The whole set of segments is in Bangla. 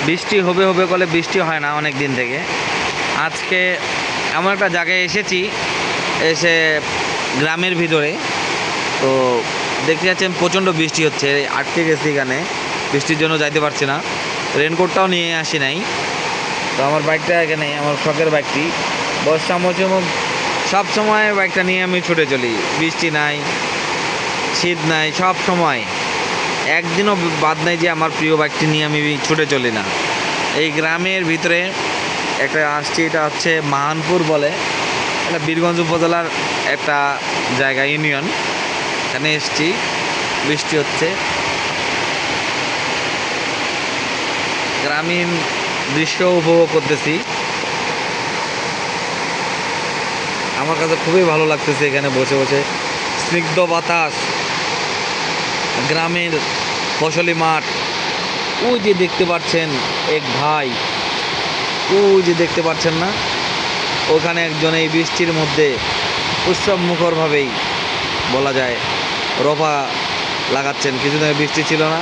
বৃষ্টি হবে হবে বলে বৃষ্টি হয় না অনেক দিন থেকে। আজকে এমন একটা জায়গায় এসেছি, এসে গ্রামের ভিতরে, তো দেখতে যাচ্ছেন প্রচণ্ড বৃষ্টি হচ্ছে, আটকে গেছি এখানে, বৃষ্টির জন্য যাইতে পারছি না। রেনকোটটাও নিয়ে আসি নাই। তো আমার বাইকটা এখানে, আমার শখের বাইকটি, বর্ষা মৌসুম সব সময় বাইকটা নিয়ে আমি ছুটে চলি। বৃষ্টি নাই, শীত নাই, সব সময় একদিনও বাদ নাই যে আমার প্রিয় বাইকটি নিয়ে আমি ছুটে চলি না। এই গ্রামের ভিতরে একটা আসছি, এটা হচ্ছে মাহানপুর বলে, এটা বীরগঞ্জ উপজেলার একটা জায়গা, ইউনিয়ন। এখানে এসছি, বৃষ্টি হচ্ছে, গ্রামীণ দৃশ্য উপভোগ করতেছি। আমার কাছে খুবই ভালো লাগতেছে এখানে বসে বসে, স্নিগ্ধ বাতাস, গ্রামের ফসলি মাঠ। ওই যে দেখতে পাচ্ছেন এক ভাই, ওই যে দেখতে পাচ্ছেন না, ওখানে একজন এই বৃষ্টির মধ্যে উৎসব মুখরভাবেই বলা যায় রফা লাগাচ্ছেন। কিছুদিন বৃষ্টি ছিল না,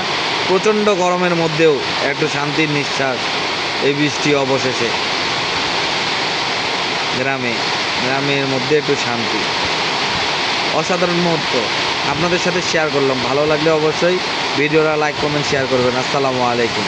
প্রচণ্ড গরমের মধ্যেও একটু শান্তির নিঃশ্বাস, এই বৃষ্টি অবশেষে গ্রামের মধ্যে একটু শান্তি, অসাধারণ মুহূর্ত আপনাদের সাথে শেয়ার করলাম। ভালো লাগলে অবশ্যই ভিডিওটা লাইক কমেন্ট শেয়ার করবেন। আসসালামু আলাইকুম।